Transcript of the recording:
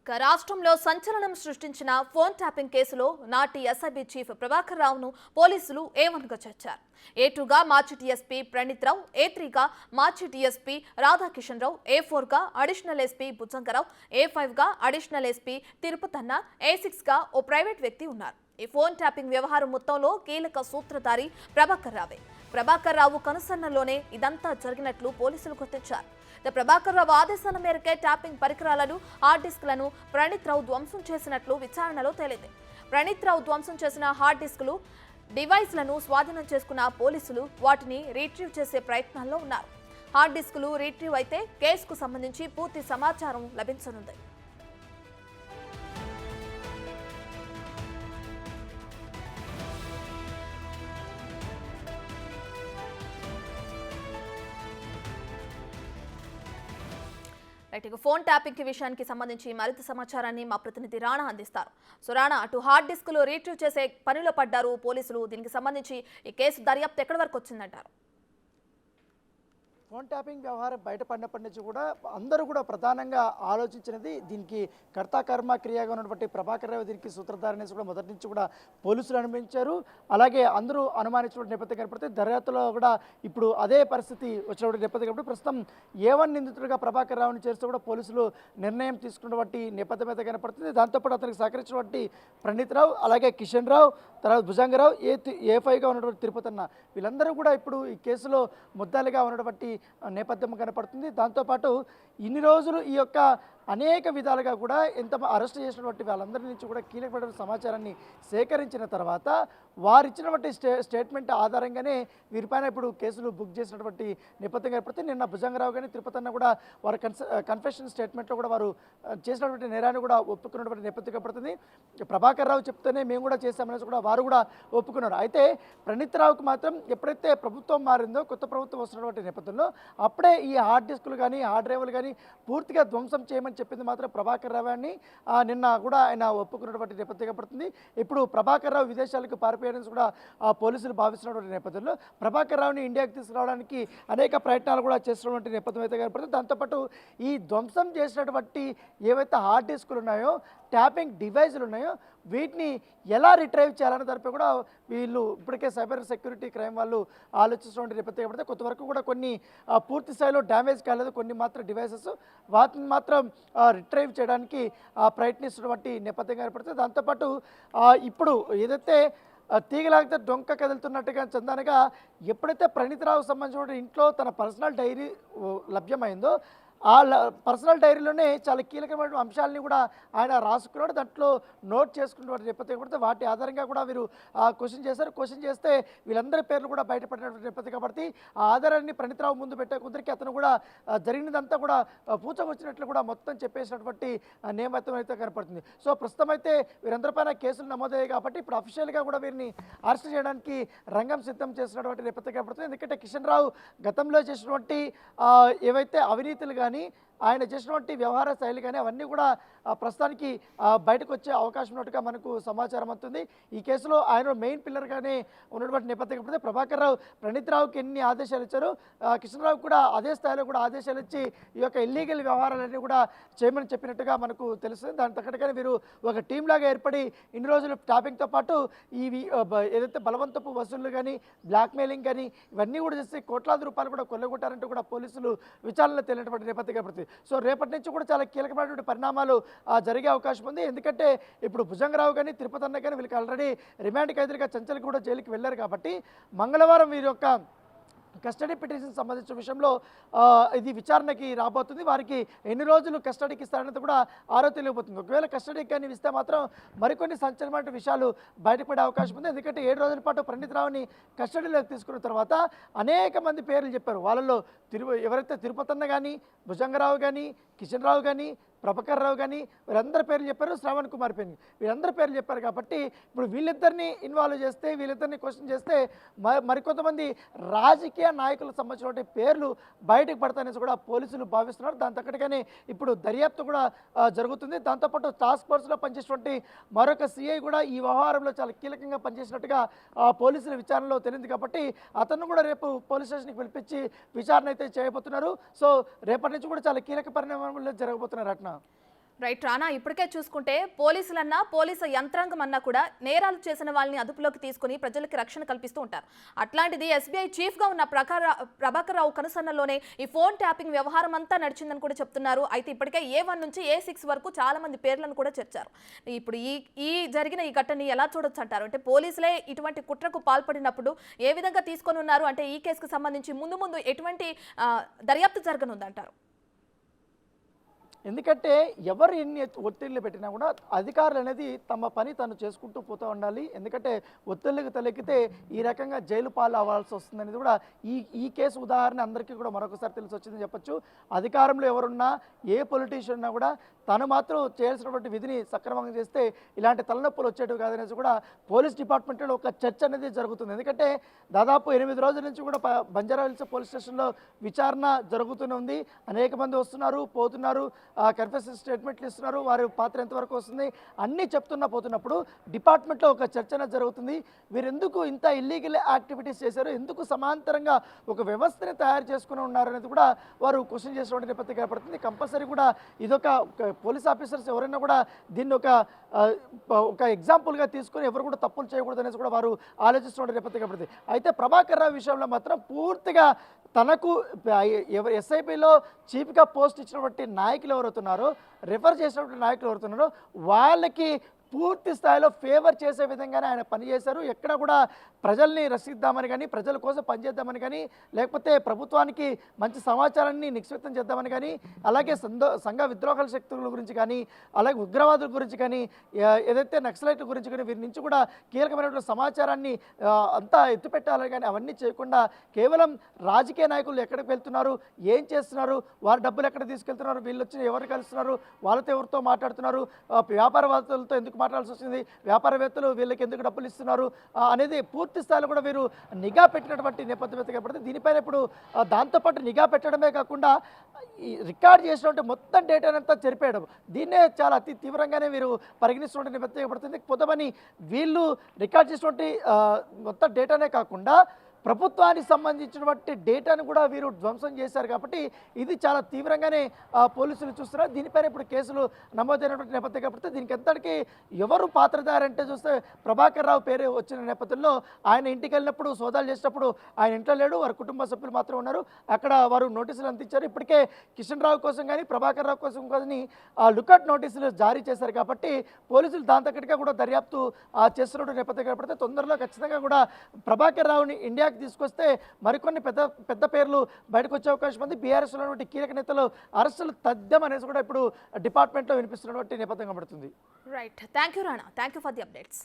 రాష్ట్రంలో సంచలనం సృష్టించిన ఫోన్ ట్యాపింగ్ కేసులో నాటి ఎస్ఐబి చీఫ్ ప్రభాకర్ రావును పోలీసులు A1గా చేర్చారు. A2గా మాజీ డీఎస్పీ ప్రణీత్ రావు, A3గా మాజీ డీఎస్పీ రాధాకిషన్ రావు, A4గా అడిషనల్ ఎస్పీ భుజంగరావు, A5గా అడిషనల్ ఎస్పీ తిరుపతన్న, A6గా ఓ ప్రైవేట్ వ్యక్తి ఉన్నారు. ఈ ఫోన్ ట్యాపింగ్ వ్యవహారం మొత్తంలో కీలక సూత్రధారి ప్రభాకర్ రావే. ప్రభాకర్ రావు కనుసన్నల్లోనే ఇదంతా జరిగినట్లు పోలీసులు గుర్తించారు. ప్రభాకర్ రావు ఆదేశాల మేరకే ట్యాపింగ్ పరికరాలను, హార్డ్ డిస్క్లను ప్రణీత్ రావు ధ్వంసం చేసినట్లు విచారణలో తేలింది. ప్రణీత్ రావు ధ్వంసం చేసిన హార్డ్ డిస్కులు, డివైస్లను స్వాధీనం చేసుకున్న పోలీసులు వాటిని రీట్రీవ్ చేసే ప్రయత్నాల్లో ఉన్నారు. హార్డ్ డిస్కులు రీట్రీవ్ అయితే కేసుకు సంబంధించి పూర్తి సమాచారం లభించనుంది. ఫోన్ ట్యాపింగ్ విషయానికి సంబంధించి మరింత సమాచారాన్ని మా ప్రతినిధి రాణా అందిస్తారు. సో రాణా, అటు హార్డ్ డిస్కులు రీట్రీవ్ చేసే పనిలో పడ్డారు పోలీసులు. దీనికి సంబంధించి ఈ కేసు దర్యాప్తు ఎక్కడి వరకు వచ్చిందంటారు? ఫోన్ ట్యాపింగ్ వ్యవహారం బయటపడినప్పటి నుంచి కూడా అందరూ కూడా ప్రధానంగా ఆలోచించినది దీనికి కర్త కర్మ క్రియగా ఉన్నటువంటి ప్రభాకర్ రావు దీనికి సూత్రధారనేసి కూడా మొదటి నుంచి కూడా పోలీసులు అనుమానించారు. అలాగే అందరూ అనుమానించిన నేపథ్యం కనపడితే దర్యాప్తులో కూడా ఇప్పుడు అదే పరిస్థితి వచ్చినటువంటి నేపథ్యం కాబట్టి ప్రస్తుతం A1 నిందితుడిగా ప్రభాకర్ రావుని చేస్తూ కూడా పోలీసులు నిర్ణయం తీసుకున్నటువంటి నేపథ్యం అయితే కనపడుతుంది. దాంతోపాటు అతనికి సహకరించినటువంటి ప్రణీత్ రావు, అలాగే కిషన్ రావు, తర్వాత భుజంగరావు, A5గా ఉన్నటువంటి తిరుపతన్న, వీళ్ళందరూ కూడా ఇప్పుడు ఈ కేసులో ముద్దాలుగా ఉన్నటువంటి నేపథ్యం కనపడుతుంది. దాంతోపాటు ఇన్ని రోజులు ఈ యొక్క అనేక విధాలుగా కూడా ఎంత అరెస్ట్ చేసినటువంటి వాళ్ళందరి నుంచి కూడా కీలకమైన సమాచారాన్ని సేకరించిన తర్వాత వారిచ్చినటువంటి స్టేట్మెంట్ ఆధారంగానే వీరిపైన ఇప్పుడు కేసులు బుక్ చేసినటువంటి నేపథ్యం కనపడుతుంది. నిన్న భుజంగరావు కానీ తిరుపతన్న కూడా వారి కన్ఫెషన్ స్టేట్మెంట్లో కూడా వారు చేసినటువంటి నేరాన్ని కూడా ఒప్పుకున్నటువంటి నేపథ్యం కనపడుతుంది. ప్రభాకర్ రావు చెప్తేనే మేము కూడా చేశామనేసి కూడా వారు కూడా ఒప్పుకున్నారు. అయితే ప్రణీత్ రావుకు మాత్రం ఎప్పుడైతే ప్రభుత్వం మారిందో, కొత్త ప్రభుత్వం వస్తున్నటువంటి నేపథ్యంలో అప్పుడే ఈ హార్డ్ డిస్కులు కానీ హార్డ్ డ్రైవ్లు కానీ పూర్తిగా ధ్వంసం చేయమని చెప్పింది మాత్రం ప్రభాకర్ రావు అని నిన్న కూడా ఆయన ఒప్పుకున్నటువంటి నేపథ్యం పడుతుంది. ఇప్పుడు ప్రభాకర్ రావు విదేశాలకు పారిపోయారని కూడా పోలీసులు భావిస్తున్నటువంటి నేపథ్యంలో ప్రభాకర్ రావుని ఇండియాకి తీసుకురావడానికి అనేక ప్రయత్నాలు కూడా చేస్తున్నటువంటి నేపథ్యం అయితే కనపడుతుంది. దాంతోపాటు ఈ ధ్వంసం చేసినటువంటి ఏవైతే హార్డ్ డిస్కులు ఉన్నాయో, ట్యాపింగ్ డివైజులు ఉన్నాయో వీటిని ఎలా రిట్రైవ్ చేయాలనే దానిపై కూడా వీళ్ళు ఇప్పటికే సైబర్ సెక్యూరిటీ క్రైమ్ వాళ్ళు ఆలోచిస్తున్న నేపథ్యం పడితే కొంతవరకు కూడా కొన్ని పూర్తి స్థాయిలో డ్యామేజ్ కాలేదు, కొన్ని మాత్రం డివైసెస్ వాటిని మాత్రం రిట్రైవ్ చేయడానికి ప్రయత్నిస్తున్నటువంటి నేపథ్యం కనపడుతుంది. దాంతోపాటు ఇప్పుడు ఏదైతే తీగలాగితే డొంక కదులుతున్నట్టుగా చందానగా ఎప్పుడైతే ప్రణీత్ రావుకు సంబంధించిన ఇంట్లో తన పర్సనల్ డైరీ లభ్యమైందో ఆ పర్సనల్ డైరీలోనే చాలా కీలకమైన అంశాలని కూడా ఆయన రాసుకున్నాడు. దాంట్లో నోట్ చేసుకున్న నేపథ్యం పడితే వాటి ఆధారంగా కూడా వీరు క్వశ్చన్ చేశారు. క్వశ్చన్ చేస్తే వీళ్ళందరి పేర్లు కూడా బయటపడినటువంటి నేపథ్యం కాబట్టి ఆ ఆధారాన్ని ప్రణీత్ రావు ముందు పెట్టే కుదిరికి అతను కూడా జరిగినదంతా కూడా పూచకొచ్చినట్లు కూడా మొత్తం చెప్పేసినటువంటి నేపథ్యం అయితే కనపడుతుంది. సో ప్రస్తుతం అయితే వీరందరిపైన కేసులు నమోదయ్యాయి కాబట్టి ఇప్పుడు అఫీషియల్గా కూడా వీరిని అరెస్ట్ చేయడానికి రంగం సిద్ధం చేసినటువంటి నేపథ్యం కనపడుతుంది. ఎందుకంటే కిషన్ రావు గతంలో చేసినటువంటి ఏవైతే అవినీతులు కానీ ఆయన చేసినటువంటి వ్యవహార శైలి కానీ అవన్నీ కూడా ప్రస్తుతానికి బయటకు వచ్చే అవకాశం ఉన్నట్టుగా మనకు సమాచారం అవుతుంది. ఈ కేసులో ఆయన మెయిన్ పిల్లర్గానే ఉన్నటువంటి నేపథ్యం కాబట్టి ప్రభాకర్ రావు ప్రణీత్ రావుకి ఎన్ని ఆదేశాలు ఇచ్చారో కిషన్ రావు కూడా అదే స్థాయిలో కూడా ఆదేశాలు ఇచ్చి ఈ యొక్క ఇల్లీగల్ వ్యవహారాలన్నీ కూడా చేయమని చెప్పినట్టుగా మనకు తెలుస్తుంది. దాని తగ్గట్టుగానే వీరు ఒక టీం లాగా ఏర్పడి ఇన్ని రోజులు ట్యాపింగ్తో పాటు ఇవి ఏదైతే బలవంతపు వసూళ్లు కానీ బ్లాక్మెయిలింగ్ కానీ ఇవన్నీ కూడా చేసి కోట్లాది రూపాయలు కూడా కొల్లగొట్టారంటూ కూడా పోలీసులు విచారణలో తేలినటువంటి నేపథ్యం కనపడుతుంది. సో రేపటి నుంచి కూడా చాలా కీలకమైనటువంటి పరిణామాలు జరిగే అవకాశం ఉంది. ఎందుకంటే ఇప్పుడు భుజంగరావు కానీ తిరుపతన్న కానీ వీళ్ళకి ఆల్రెడీ రిమాండ్ ఖైదీలుగా చంచల్ కూడా జైలుకి వెళ్ళారు కాబట్టి మంగళవారం వీరి యొక్క కస్టడీ పిటిషన్ సంబంధించిన విషయంలో ఇది విచారణకి రాబోతుంది. వారికి ఎన్ని రోజులు కస్టడీకి ఇస్తారనేది కూడా ఆరో తెలియబోతుంది. ఒకవేళ కస్టడీకి కానీ ఇస్తే మాత్రం మరికొన్ని సంచలనమైన విషయాలు బయటపడే అవకాశం ఉంది. ఎందుకంటే 7 రోజుల పాటు ప్రణీత్ రావుని కస్టడీలోకి తీసుకున్న తర్వాత అనేక మంది పేర్లు చెప్పారు. వాళ్ళలో ఎవరైతే తిరుపతన్న కానీ, భుజంగరావు కానీ, కిషన్ రావు కానీ, ప్రభాకర్ రావు కానీ వీళ్ళందరి పేర్లు చెప్పారు, శ్రావణ్ కుమార్ పేరు వీళ్ళందరి పేర్లు చెప్పారు. కాబట్టి ఇప్పుడు వీళ్ళిద్దరిని ఇన్వాల్వ్ చేస్తే, వీళ్ళిద్దరిని క్వశ్చన్ చేస్తే మరికొంతమంది రాజకీయ నాయకులకు సంబంధించిన పేర్లు బయటకు పడతాయని కూడా పోలీసులు భావిస్తున్నారు. దాని తగ్గట్టుగానే ఇప్పుడు దర్యాప్తు కూడా జరుగుతుంది. దాంతోపాటు టాస్క్ ఫోర్స్లో పనిచేసినటువంటి మరొక సిఐ కూడా ఈ వ్యవహారంలో చాలా కీలకంగా పనిచేసినట్టుగా పోలీసుల విచారణలో తెలిసింది. కాబట్టి అతను కూడా రేపు పోలీస్ స్టేషన్కి పిలిపించి విచారణ అయితే చేయబోతున్నారు. సో రేపటి నుంచి కూడా చాలా కీలక పరిణామాలు జరగబోతున్నారు. అట్నా రైట్ రానా, ఇప్పటికే చూసుకుంటే పోలీసులన్నా పోలీసు యంత్రాంగం అన్నా కూడా నేరాలు చేసిన వాళ్ళని అదుపులోకి తీసుకుని ప్రజలకి రక్షణ కల్పిస్తూ ఉంటారు. అట్లాంటిది ఎస్బీఐ చీఫ్గా ఉన్న ప్రభాకర్ రావు కనుసన్నల్లోనే ఈ ఫోన్ ట్యాపింగ్ వ్యవహారం అంతా నడిచిందని కూడా చెప్తున్నారు. అయితే ఇప్పటికే A1 నుంచి A6 వరకు చాలా మంది పేర్లను కూడా చేర్చారు. ఇప్పుడు ఈ జరిగిన ఈ ఘటనని ఎలా చూడొచ్చు అంటారు? అంటే పోలీసులే ఇటువంటి కుట్రకు పాల్పడినప్పుడు ఏ విధంగా తీసుకొని ఉన్నారు అంటే ఈ కేసుకు సంబంధించి ముందు ఎటువంటి దర్యాప్తు జరగనుందంటారు? ఎందుకంటే ఎవరు ఎన్ని ఒత్తిళ్లు పెట్టినా కూడా అధికారులు అనేది తమ పని తను చేసుకుంటూ పోతూ ఉండాలి. ఎందుకంటే ఒత్తిళ్లకు తలెక్కితే ఈ రకంగా జైలు పాలు అవ్వాల్సి వస్తుందనేది కూడా ఈ కేసు ఉదాహరణ అందరికీ కూడా మరొకసారి తెలిసి వచ్చిందని చెప్పొచ్చు. అధికారంలో ఎవరున్నా ఏ పొలిటీషియన్ ఉన్నా కూడా తను మాత్రం చేయాల్సినటువంటి విధిని సక్రమంగా చేస్తే ఇలాంటి తలనొప్పులు వచ్చేటివి కాదనేసి కూడా పోలీస్ డిపార్ట్మెంట్లో ఒక చర్చ అనేది జరుగుతుంది. ఎందుకంటే దాదాపు 8 రోజుల నుంచి కూడా బంజారాహిల్స్ పోలీస్ స్టేషన్లో విచారణ జరుగుతూనే ఉంది. అనేక మంది వస్తున్నారు, పోతున్నారు, కన్ఫెషన్ స్టేట్మెంట్లు ఇస్తున్నారు, వారి పాత్ర ఎంతవరకు వస్తుంది అన్నీ పోతున్నప్పుడు డిపార్ట్మెంట్లో ఒక చర్చ జరుగుతుంది. వీరెందుకు ఇంత ఇల్లీగల్ యాక్టివిటీస్ చేశారు, ఎందుకు సమాంతరంగా ఒక వ్యవస్థని తయారు చేసుకుని ఉన్నారు అనేది కూడా వారు క్వశ్చన్ చేసినటువంటి నేపథ్యం ఏర్పడుతుంది. కంపల్సరీ కూడా ఇదొక పోలీస్ ఆఫీసర్స్ ఎవరైనా కూడా దీన్ని ఒక ఎగ్జాంపుల్గా తీసుకొని ఎవరు కూడా తప్పులు చేయకూడదు అనేసి కూడా వారు ఆలోచిస్తున్న నేపథ్యం ఏర్పడుతుంది. అయితే ప్రభాకర్ రావు విషయంలో మాత్రం పూర్తిగా తనకు ఎస్ఐపిలో చీఫ్గా పోస్ట్ ఇచ్చినటువంటి నాయకులు ఎవరవుతున్నారో, రిఫర్ చేసినటువంటి నాయకులు ఎవరుతున్నారో వాళ్ళకి పూర్తి స్థాయిలో ఫేవర్ చేసే విధంగానే ఆయన పనిచేశారు. ఎక్కడ కూడా ప్రజల్ని రక్షిద్దామని కానీ, ప్రజల కోసం పనిచేద్దామని కానీ, లేకపోతే ప్రభుత్వానికి మంచి సమాచారాన్ని నిక్షిప్తం చేద్దామని కానీ, అలాగే సంఘ విద్రోహాల శక్తుల గురించి కానీ, అలాగే ఉగ్రవాదుల గురించి కానీ, ఏదైతే నక్సలైట్ల గురించి కానీ వీరి నుంచి కూడా కీలకమైనటువంటి సమాచారాన్ని అంతా ఎత్తుపెట్టాలని కానీ అవన్నీ చేయకుండా కేవలం రాజకీయ నాయకులు ఎక్కడికి వెళ్తున్నారు, ఏం చేస్తున్నారు, వారి డబ్బులు ఎక్కడ తీసుకెళ్తున్నారు, వీళ్ళు వచ్చి ఎవరు కలుస్తున్నారు, వాళ్ళతో ఎవరితో మాట్లాడుతున్నారు, వ్యాపారవేత్తలతో ఎందుకు మాట్లాడాల్సి వచ్చింది, వ్యాపారవేత్తలు వీళ్ళకి ఎందుకు డబ్బులు ఇస్తున్నారు అనేది పూర్తి స్థాయిలో కూడా వీరు నిఘా పెట్టినటువంటి నేపథ్యం ఏర్పడుతుంది. దీనిపైన ఇప్పుడు దాంతోపాటు నిఘా పెట్టడమే కాకుండా రికార్డ్ చేసినటువంటి మొత్తం డేటానంతా చెరిపేయడం, దీన్నే చాలా అతి తీవ్రంగానే వీరు పరిగణిస్తున్న నేపథ్యం ఏర్పడుతుంది. కొంతమంది వీళ్ళు రికార్డ్ చేసినటువంటి మొత్తం డేటానే కాకుండా ప్రభుత్వానికి సంబంధించినటువంటి డేటాను కూడా వీరు ధ్వంసం చేశారు. కాబట్టి ఇది చాలా తీవ్రంగానే పోలీసులు చూస్తున్నారు. దీనిపైన ఇప్పుడు కేసులు నమోదైనటువంటి నేపథ్యం కాబట్టి దీనికి ఎంతటికి ఎవరు పాత్రధారంటే చూస్తే ప్రభాకర్ రావు పేరు వచ్చిన నేపథ్యంలో ఆయన ఇంటికి వెళ్ళినప్పుడు సోదాలు చేసినప్పుడు ఆయన ఇంట్లో లేడు, వారి కుటుంబ సభ్యులు మాత్రం ఉన్నారు. అక్కడ వారు నోటీసులు అందించారు. ఇప్పటికే కిషన్ రావు కోసం కానీ ప్రభాకర్ రావు కోసం కానీ లుకౌట్ నోటీసులు జారీ చేశారు. కాబట్టి పోలీసులు దాంతకటిగా కూడా దర్యాప్తు చేస్తున్న నేపథ్యం ఏర్పడితే తొందరలో ఖచ్చితంగా కూడా ప్రభాకర్ రావుని ఇండియాకి తీసుకొస్తే మరికొన్ని పెద్ద పేర్లు బయటకు వచ్చే అవకాశం ఉంది. బీఆర్ఎస్ ఉన్నటువంటి కీలక నేతలు అరెస్టులు తథ్యం అనేసి కూడా ఇప్పుడు డిపార్ట్మెంట్లో వినిపిస్తున్నటువంటి నేపథ్యం కనబడుతుంది. Right, thank you Rana, thank you for the updates.